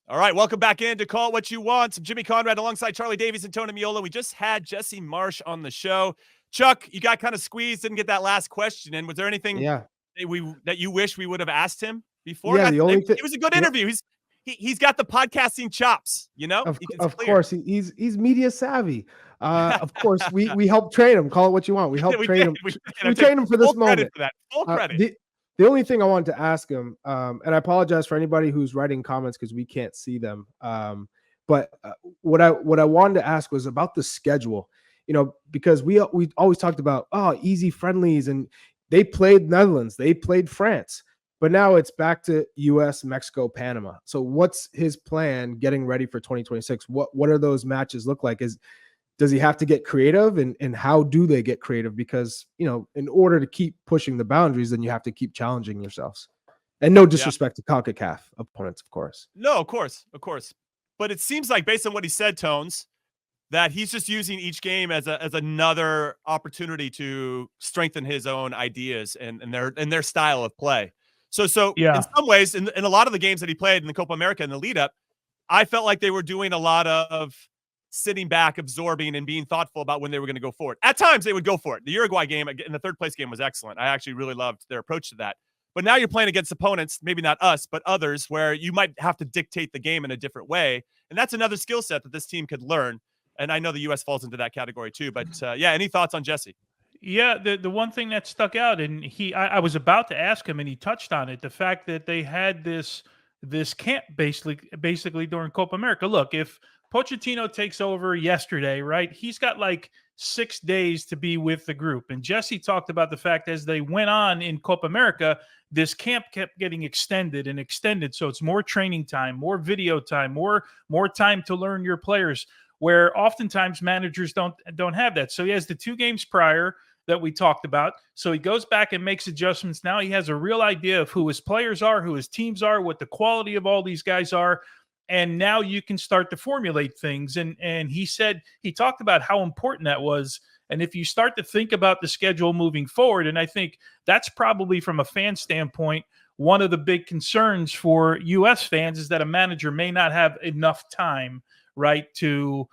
All right, welcome back in to Call It What You Want. I'm Jimmy Conrad alongside Charlie Davies and Tony Miola. We just had Jesse Marsch on the show. Chuck, you got kind of squeezed, didn't get that last question in. Was there anything Yeah. that you wish we would have asked him before? Yeah, the only thing It was a good interview. He's got the podcasting chops, you know? of course he's media savvy. Of course we helped train him. Call it what you want. We helped train him. We trained him for this moment. For that. Full credit. The only thing I wanted to ask him, and I apologize for anybody who's writing comments because we can't see them. But what I wanted to ask was about the schedule. You know, because we always talked about easy friendlies, and they played Netherlands, they played France, but now it's back to US, Mexico, Panama. So what's his plan getting ready for 2026? What are those matches look like? Does he have to get creative, and how do they get creative? Because, you know, in order to keep pushing the boundaries, then you have to keep challenging yourselves. And no disrespect to CONCACAF opponents, of course. No, of course. But it seems like, based on what he said, Tones, that he's just using each game as another opportunity to strengthen his own ideas and their style of play. So in some ways, in a lot of the games that he played in the Copa America in the lead up, I felt like they were doing a lot of sitting back, absorbing, and being thoughtful about when they were going to go forward. At times, they would go for it. The Uruguay game in the third place game was excellent. I actually really loved their approach to that. But now you're playing against opponents, maybe not us, but others, where you might have to dictate the game in a different way. And that's another skill set that this team could learn. And I know the U.S. falls into that category too. But any thoughts on Jesse? Yeah, the one thing that stuck out, and I was about to ask him, and he touched on it, the fact that they had this camp basically during Copa America. Look, if Pochettino takes over yesterday, right, he's got like 6 days to be with the group. And Jesse talked about the fact as they went on in Copa America, this camp kept getting extended and extended. So it's more training time, more video time, more time to learn your players, where oftentimes managers don't have that. So he has the 2 games prior that we talked about. So he goes back and makes adjustments. Now he has a real idea of who his players are, who his teams are, what the quality of all these guys are. And now you can start to formulate things. And he talked about how important that was. And if you start to think about the schedule moving forward, and I think that's probably from a fan standpoint, one of the big concerns for U.S. fans is that a manager may not have enough time, right, to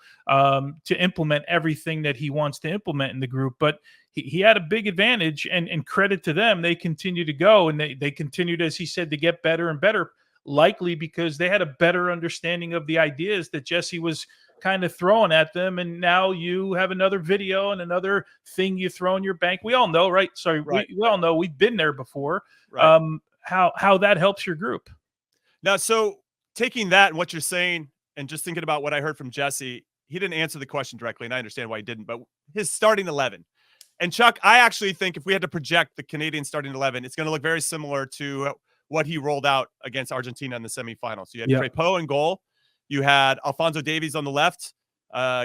implement everything that he wants to implement in the group. But he had a big advantage, and credit to them. They continue to go, and they continued, as he said, to get better and better, likely because they had a better understanding of the ideas that Jesse was kind of throwing at them. And now you have another video and another thing you throw in your bank. We all know, right? Sorry, right. We all know, we've been there before. Right. How that helps your group. Now, so taking that and what you're saying, and just thinking about what I heard from Jesse, he didn't answer the question directly, and I understand why he didn't, but his starting 11. And Chuck, I actually think if we had to project the Canadian starting 11, it's going to look very similar to what he rolled out against Argentina in the semifinals. So you had Crépeau in goal. You had Alphonso Davies on the left,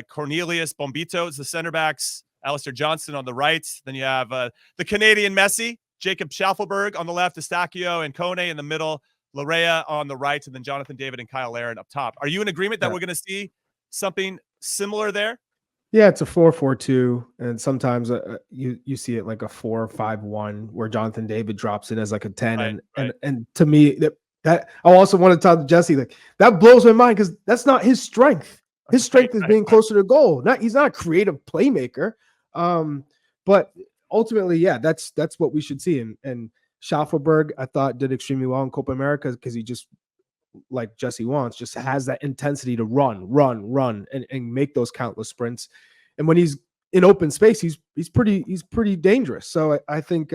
Cornelius Bombito as the center backs, Alistair Johnston on the right. Then you have the Canadian Messi, Jacob Schaffelberg on the left, Estacio and Kone in the middle, Larea on the right, and then Jonathan David and Kyle Aaron up top. Are you in agreement that we're going to see something similar there? Yeah, it's a 4-4-2, and sometimes you see it like a 4-5-1 where Jonathan David drops in as like a 10, and to me that I also want to talk to Jesse, like that blows my mind because that's not his strength. His strength is being closer to goal. He's not a creative playmaker, but ultimately, that's what we should see. And Schaffelberg, I thought, did extremely well in Copa America because he just, like Jesse wants, just has that intensity to run and make those countless sprints. And when he's in open space, he's pretty dangerous. So I think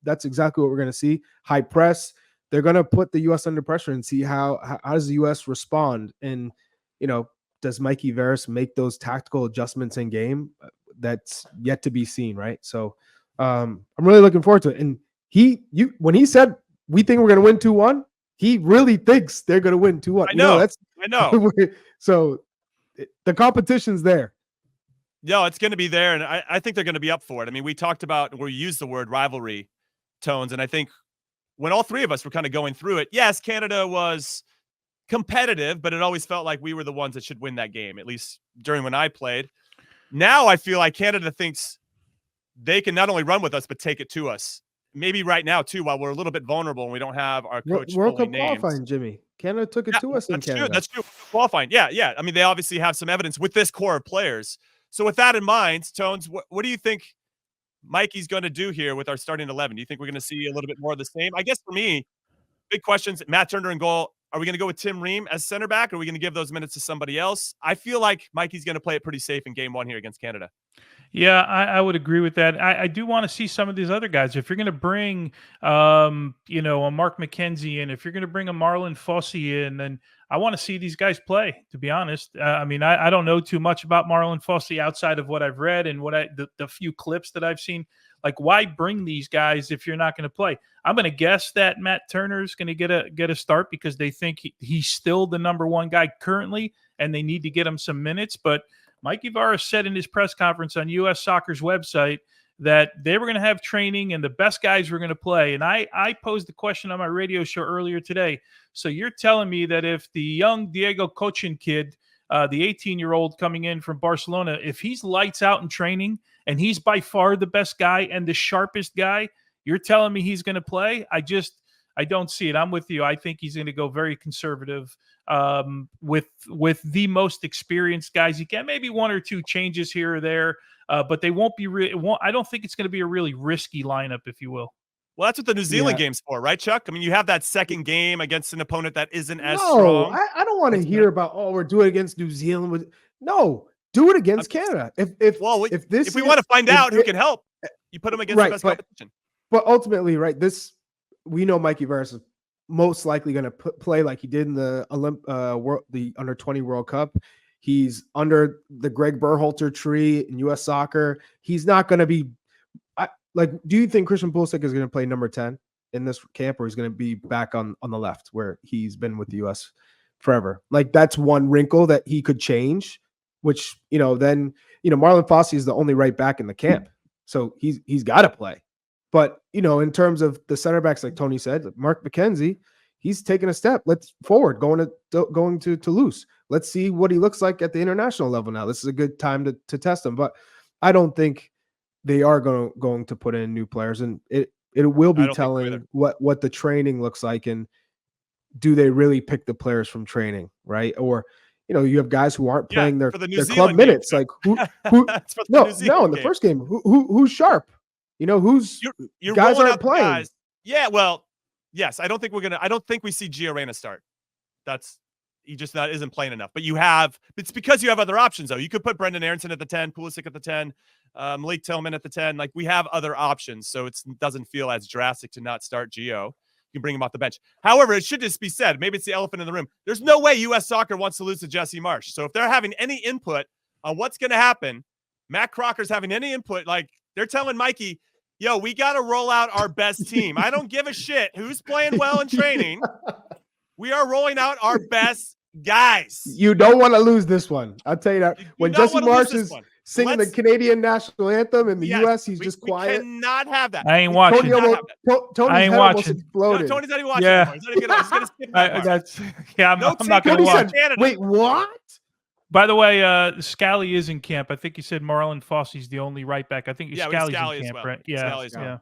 that's exactly what we're going to see. High press. They're going to put the U.S. under pressure and see how does the U.S. respond. And, you know, does Mikey Varas make those tactical adjustments in game? That's yet to be seen, right? So I'm really looking forward to it. And when he said we think we're going to win 2-1, he really thinks they're going to win 2-1. I know. So the competition's there. No, it's going to be there, and I think they're going to be up for it. I mean, we talked about, we used the word rivalry, Tones, and I think when all three of us were kind of going through it, yes, Canada was competitive, but it always felt like we were the ones that should win that game, at least during when I played. Now I feel like Canada thinks they can not only run with us, but take it to us. Maybe right now, too, while we're a little bit vulnerable and we don't have our coach World Cup qualifying, Jimmy. Canada took it to us in Canada. That's true. Qualifying. Yeah. I mean, they obviously have some evidence with this core of players. So with that in mind, Tones, what do you think Mikey's going to do here with our starting 11? Do you think we're going to see a little bit more of the same? I guess for me, big questions. Matt Turner in goal. Are we going to go with Tim Ream as center back? Or are we going to give those minutes to somebody else? I feel like Mikey's going to play it pretty safe in game 1 here against Canada. Yeah, I would agree with that. I do want to see some of these other guys. If you're going to bring, a Mark McKenzie in, if you're going to bring a Marlon Fossey in, then I want to see these guys play, to be honest. I mean, I don't know too much about Marlon Fossey outside of what I've read and the few clips that I've seen. Like, why bring these guys if you're not going to play? I'm going to guess that Matt Turner is going to get a start because they think he's still the number one guy currently, and they need to get him some minutes. But Mikey Varas said in his press conference on U.S. Soccer's website that they were going to have training and the best guys were going to play. And I posed the question on my radio show earlier today. So you're telling me that if the young Diego Cochin kid, the 18-year-old coming in from Barcelona, if he's lights out in training and he's by far the best guy and the sharpest guy, you're telling me he's going to play? I don't see it. I'm with you. I think he's going to go very conservative with the most experienced guys. You get maybe 1 or 2 changes here or there, but they won't be. I don't think it's going to be a really risky lineup, if you will. Well, that's what the New Zealand game's for, right, Chuck? I mean, you have that second game against an opponent that isn't as strong. I don't want to hear about, we're doing it against New Zealand. Do it against Canada. If we want to find out who can help, you put them against the best competition. But ultimately, right, we know Mikey Varas is most likely going to play like he did in the the under-20 World Cup. He's under the Greg Berhalter tree in U.S. Soccer. He's not going to be do you think Christian Pulisic is going to play number 10 in this camp, or he's going to be back on the left where he's been with the U.S. forever? Like, that's one wrinkle that he could change, which, then, Marlon Fossey is the only right back in the camp. So he's got to play. But, in terms of the center backs, like Tony said, Mark McKenzie, he's taking a step. Let's forward going to Toulouse. Let's see what he looks like at the international level now. This is a good time to test him. But I don't think they are going to put in new players, and it will be telling what the training looks like, and do they really pick the players from training, right? Or you have guys who aren't playing their club minutes, like who no in the first game who's sharp, who's you're guys aren't playing. Guys. Yeah, well, yes, I don't think we see Gio Reyna start. He just isn't playing enough. But it's because you have other options, though. You could put Brendan Aronson at the 10, Pulisic at the 10, Malik Tillman at the 10. Like, we have other options, so it doesn't feel as drastic to not start Gio. You can bring him off the bench. However, it should just be said, maybe it's the elephant in the room. There's no way U.S. Soccer wants to lose to Jesse Marsch. So if they're having any input on what's going to happen, Matt Crocker's having any input, like, they're telling Mikey, yo, we got to roll out our best team. I don't give a shit who's playing well in training. We are rolling out our best guys. You don't want to lose this one. I'll tell you that. When Jesse Marsch is singing the Canadian national anthem in the U.S., he's just quiet. We cannot have that. I ain't watching. Tony's head almost exploded. No, Tony's not even watching anymore. He's not gonna skip that I'm not going to watch. Wait, what? By the way, Scally is in camp. I think you said Marlon Fossey's the only right back. I think Scally's in camp, right? Yeah.